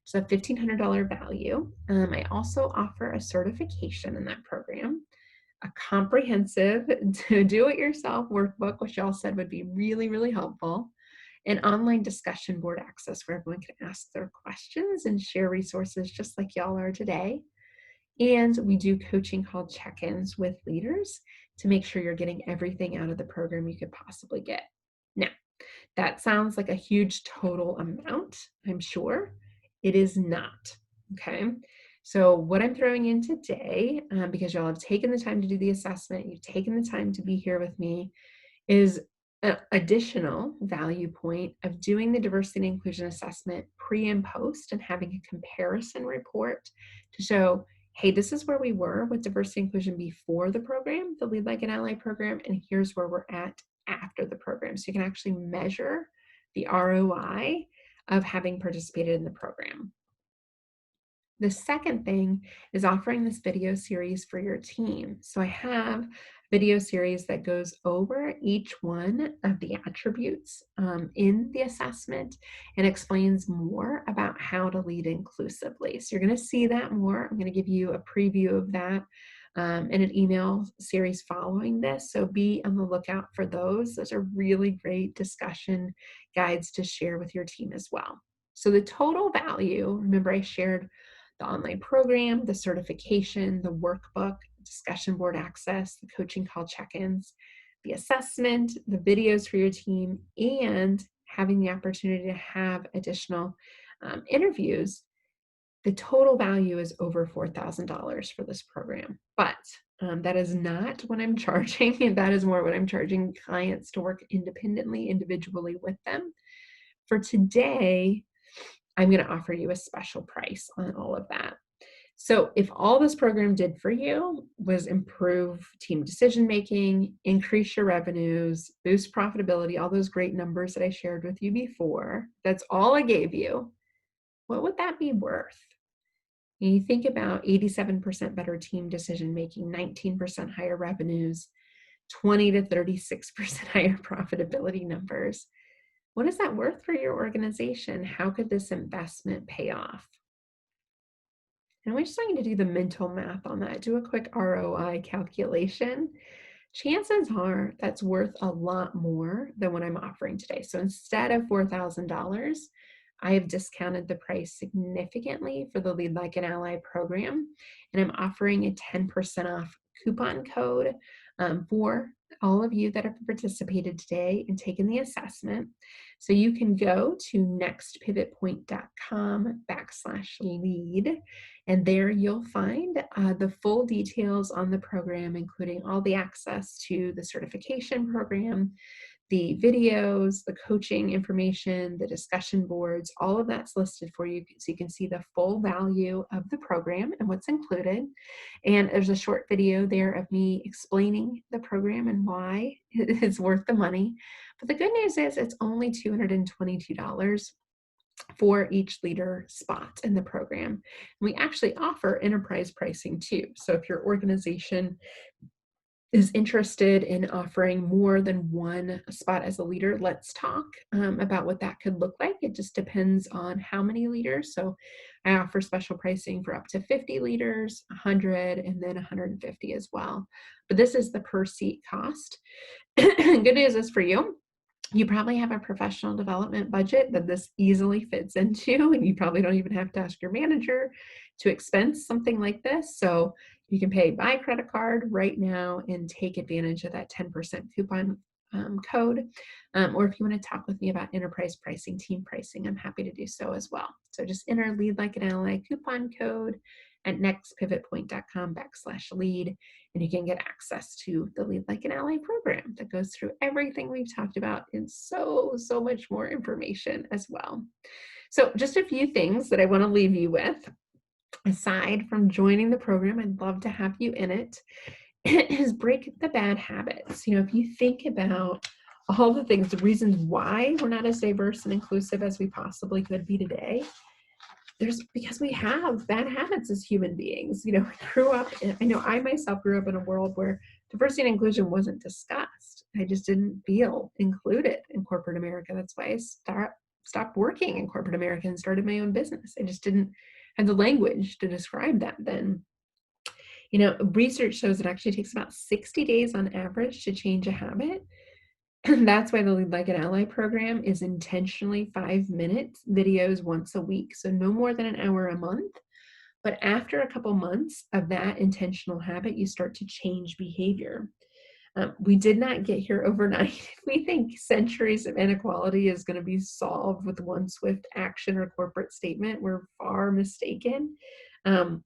S1: So $1,500 value. I also offer a certification in that program, a comprehensive do-it-yourself workbook, which y'all said would be really, really helpful, an online discussion board access where everyone can ask their questions and share resources just like y'all are today. And we do coaching called check-ins with leaders to make sure you're getting everything out of the program you could possibly get. Now, that sounds like a huge total amount, I'm sure. It is not, okay? So what I'm throwing in today, because y'all have taken the time to do the assessment, you've taken the time to be here with me, is an additional value point of doing the diversity and inclusion assessment pre and post and having a comparison report to show, hey, this is where we were with diversity and inclusion before the program, the Lead Like an Ally program, and here's where we're at after the program. So you can actually measure the ROI of having participated in the program. The second thing is offering this video series for your team. So I have a video series that goes over each one of the attributes in the assessment and explains more about how to lead inclusively. So you're going to see that more. I'm going to give you a preview of that and an email series following this. So be on the lookout for those. Those are really great discussion guides to share with your team as well. So the total value, remember I shared the online program, the certification, the workbook, discussion board access, the coaching call check-ins, the assessment, the videos for your team, and having the opportunity to have additional interviews. The total value is over $4,000 for this program, but that is not what I'm charging. And that is more what I'm charging clients to work independently, individually with them. For today, I'm going to offer you a special price on all of that. So if all this program did for you was improve team decision-making, increase your revenues, boost profitability, all those great numbers that I shared with you before, that's all I gave you, what would that be worth? And you think about 87% better team decision-making, 19% higher revenues, 20 to 36% higher profitability numbers. What is that worth for your organization? How could this investment pay off? And I just want you to do the mental math on that. Do a quick ROI calculation. Chances are that's worth a lot more than what I'm offering today. So instead of $4,000, I have discounted the price significantly for the Lead Like an Ally program, and I'm offering a 10% off coupon code for all of you that have participated today and taken the assessment. So you can go to nextpivotpoint.com/lead, and there you'll find the full details on the program, including all the access to the certification program, the videos, the coaching information, the discussion boards, all of that's listed for you so you can see the full value of the program and what's included. And there's a short video there of me explaining the program and why it's worth the money. But the good news is it's only $222 for each leader spot in the program. We actually offer enterprise pricing too. So if your organization is interested in offering more than one spot as a leader, let's talk about what that could look like. It just depends on how many leaders. So I offer special pricing for up to 50 leaders, 100, and then 150 as well. But this is the per seat cost. Good news is for you, you probably have a professional development budget that this easily fits into, and you probably don't even have to ask your manager to expense something like this. So you can pay by credit card right now and take advantage of that 10% coupon code. Or if you want to talk with me about enterprise pricing, team pricing, I'm happy to do so as well. So just enter Lead Like an Ally coupon code at nextpivotpoint.com/lead, and you can get access to the Lead Like an Ally program that goes through everything we've talked about and so much more information as well. So just a few things that I want to leave you with. Aside from joining the program, I'd love to have you in it, is break the bad habits. If you think about all the things, the reasons why we're not as diverse and inclusive as we possibly could be today, because we have bad habits as human beings. I myself grew up in a world where diversity and inclusion wasn't discussed. I just didn't feel included in corporate America. That's why I stopped working in corporate America and started my own business. I just didn't have the language to describe that then. Research shows it actually takes about 60 days on average to change a habit. And that's why the Lead Like an Ally program is intentionally 5-minute videos once a week. So no more than an hour a month. But after a couple months of that intentional habit, you start to change behavior. We did not get here overnight. If we think centuries of inequality is going to be solved with one swift action or corporate statement, we're far mistaken.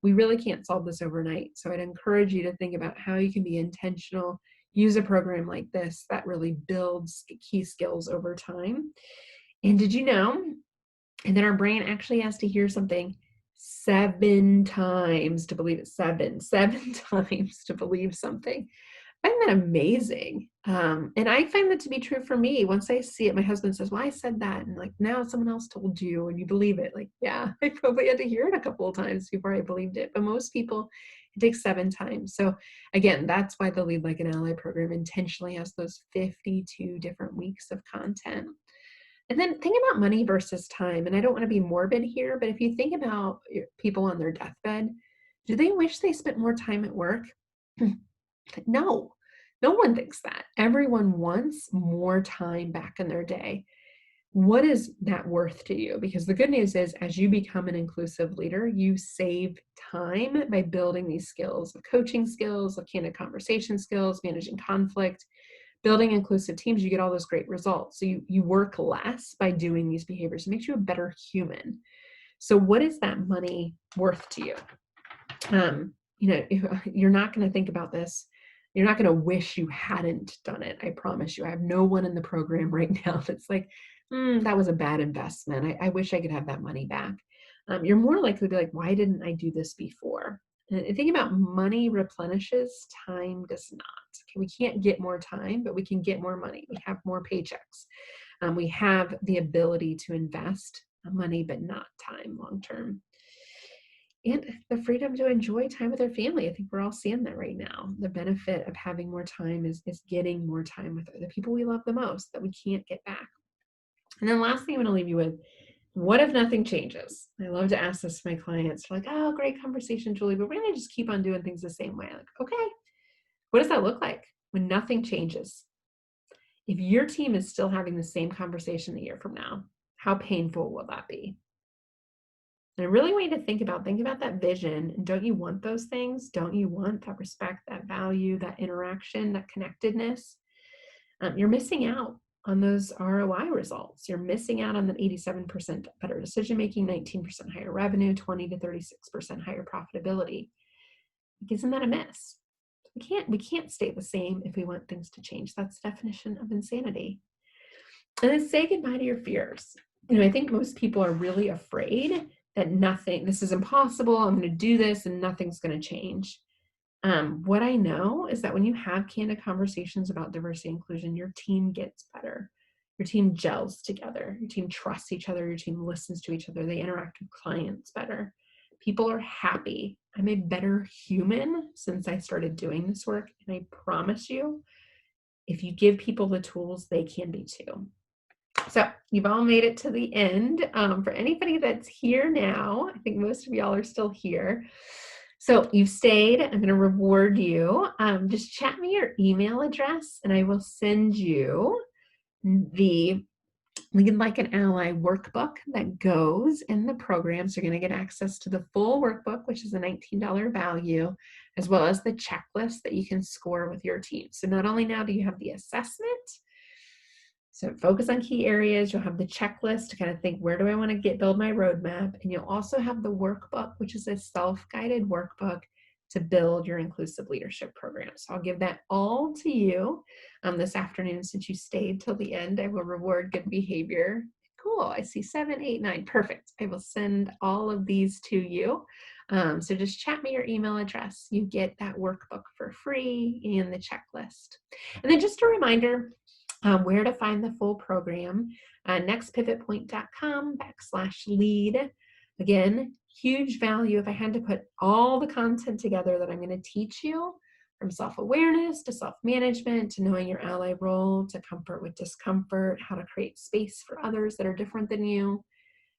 S1: We really can't solve this overnight. So I'd encourage you to think about how you can be intentional, use a program like this that really builds key skills over time. And did you know that our brain actually has to hear something 7 times to believe it? Seven times to believe something. I find that amazing. And I find that to be true for me. Once I see it, my husband says, well, I said that. And now someone else told you and you believe it. Yeah, I probably had to hear it a couple of times before I believed it. But most people, it takes 7 times. So again, that's why the Lead Like an Ally program intentionally has those 52 different weeks of content. And then think about money versus time. And I don't want to be morbid here, but if you think about people on their deathbed, do they wish they spent more time at work? No, no one thinks that. Everyone wants more time back in their day. What is that worth to you? Because the good news is, as you become an inclusive leader, you save time by building these skills, of coaching skills, of candid conversation skills, managing conflict, building inclusive teams. You get all those great results. So you work less by doing these behaviors. It makes you a better human. So what is that money worth to you? You're not going to think about this. You're not going to wish you hadn't done it. I promise you. I have no one in the program right now that's like, that was a bad investment. I wish I could have that money back. You're more likely to be like, why didn't I do this before? And think about money replenishes, time does not. Okay, we can't get more time, but we can get more money. We have more paychecks. We have the ability to invest money, but not time long term. And the freedom to enjoy time with our family. I think we're all seeing that right now. The benefit of having more time is getting more time with the people we love the most that we can't get back. And then last thing I'm going to leave you with, what if nothing changes? I love to ask this to my clients. They're like, oh, great conversation, Julie, but we're going to just keep on doing things the same way. I'm like, okay, what does that look like when nothing changes? If your team is still having the same conversation a year from now, how painful will that be? And I really want you to think about that vision. And don't you want those things? Don't you want that respect, that value, that interaction, that connectedness? You're missing out on those ROI results. You're missing out on the 87% better decision-making, 19% higher revenue, 20 to 36% higher profitability. Isn't that a miss? We can't stay the same if we want things to change. That's the definition of insanity. And then say goodbye to your fears. I think most people are really afraid that this is impossible, I'm going to do this and nothing's going to change. What I know is that when you have candid conversations about diversity and inclusion, your team gets better. Your team gels together. Your team trusts each other. Your team listens to each other. They interact with clients better. People are happy. I'm a better human since I started doing this work. And I promise you, if you give people the tools, they can be too. So you've all made it to the end. For anybody that's here now, I think most of y'all are still here. So you've stayed. I'm going to reward you. Just chat me your email address and I will send you the Lead Like an Ally workbook that goes in the program. So you're going to get access to the full workbook, which is a $19 value, as well as the checklist that you can score with your team. So not only now do you have the assessment, so focus on key areas. You'll have the checklist to kind of think, where do I want to build my roadmap? And you'll also have the workbook, which is a self-guided workbook to build your inclusive leadership program. So I'll give that all to you this afternoon. Since you stayed till the end, I will reward good behavior. Cool, I see 7, 8, 9, perfect. I will send all of these to you. So just chat me your email address. You get that workbook for free and the checklist. And then just a reminder, where to find the full program, nextpivotpoint.com/lead. Again, huge value. If I had to put all the content together that I'm going to teach you, from self-awareness to self-management to knowing your ally role to comfort with discomfort, how to create space for others that are different than you,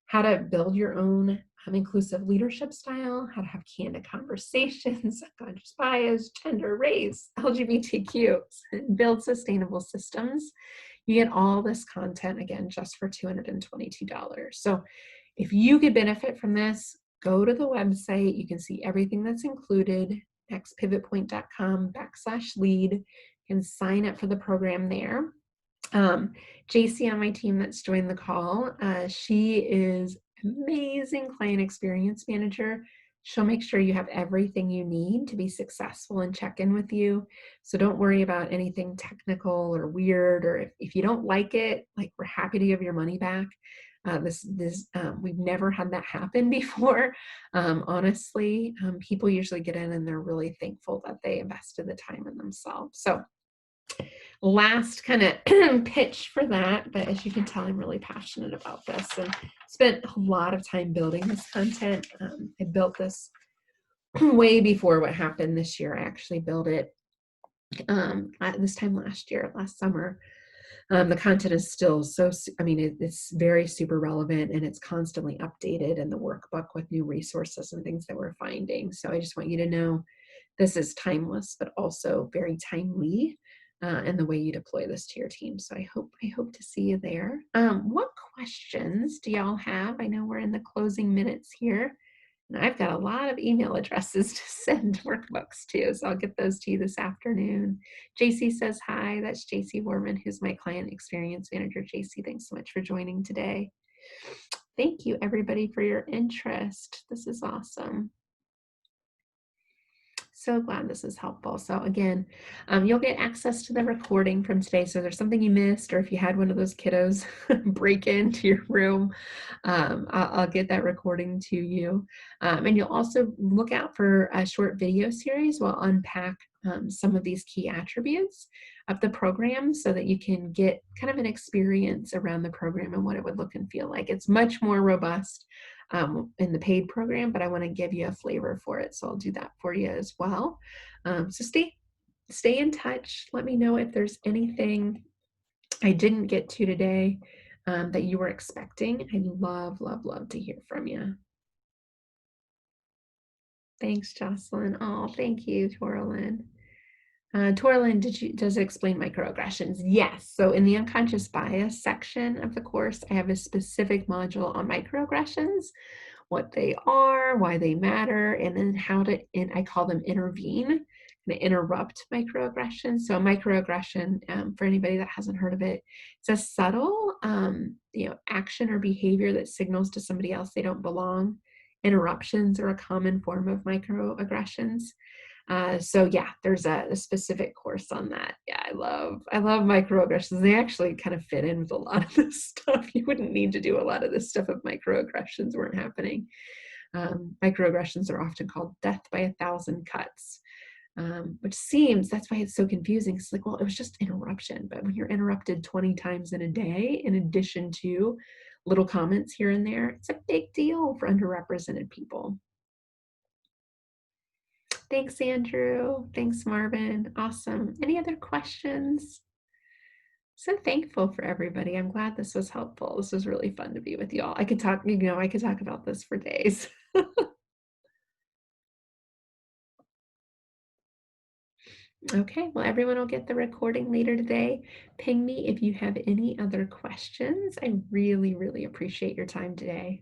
S1: how to build your own inclusive leadership style, how to have candid conversations, unconscious bias, gender, race, LGBTQ, and build sustainable systems. You get all this content, again, just for $222. So if you could benefit from this, go to the website. You can see everything that's included, nextpivotpoint.com/lead. You can sign up for the program there. JC on my team that's joined the call, she is amazing client experience manager. She'll make sure you have everything you need to be successful and check in with you. So don't worry about anything technical or weird, or if you don't like it, like, we're happy to give your money back. We've never had that happen before. Honestly, people usually get in and they're really thankful that they invested the time in themselves. So last kind of pitch for that, but as you can tell, I'm really passionate about this and spent a lot of time building this content. I built this way before what happened this year. I actually built it this time last summer. The content is still it's very super relevant and it's constantly updated in the workbook with new resources and things that we're finding. So I just want you to know this is timeless, but also very timely in the way you deploy this to your team. So I hope to see you there. What questions do y'all have? I know we're in the closing minutes here, and I've got a lot of email addresses to send workbooks to, so I'll get those to you this afternoon. JC says hi. That's JC Warman, who's my client experience manager. JC, thanks so much for joining today. Thank you, everybody, for your interest. This is awesome. So glad this is helpful. So again, you'll get access to the recording from today. So if there's something you missed, or if you had one of those kiddos break into your room, I'll get that recording to you. And you'll also look out for a short video series. We'll unpack some of these key attributes of the program so that you can get kind of an experience around the program and what it would look and feel like. It's much more robust in the paid program, but I want to give you a flavor for it. So I'll do that for you as well. So stay in touch. Let me know if there's anything I didn't get to today that you were expecting. I'd love to hear from you. Thanks, Jocelyn. Oh, thank you, Torlin. Torlin, does it explain microaggressions? Yes. So in the unconscious bias section of the course, I have a specific module on microaggressions, what they are, why they matter, and then how to, I call them intervene, to interrupt microaggressions. So a microaggression, for anybody that hasn't heard of it, it's a subtle, action or behavior that signals to somebody else they don't belong. Interruptions are a common form of microaggressions. So yeah, there's a specific course on that. Yeah, I love microaggressions. They actually kind of fit in with a lot of this stuff. You wouldn't need to do a lot of this stuff if microaggressions weren't happening. Microaggressions are often called death by 1,000 cuts, which seems, that's why it's so confusing. It's like, well, it was just interruption. But when you're interrupted 20 times in a day, in addition to little comments here and there, it's a big deal for underrepresented people. Thanks, Andrew. Thanks, Marvin. Awesome. Any other questions? So thankful for everybody. I'm glad this was helpful. This was really fun to be with y'all. I could talk, I could talk about this for days. Okay, well, everyone will get the recording later today. Ping me if you have any other questions. I really appreciate your time today.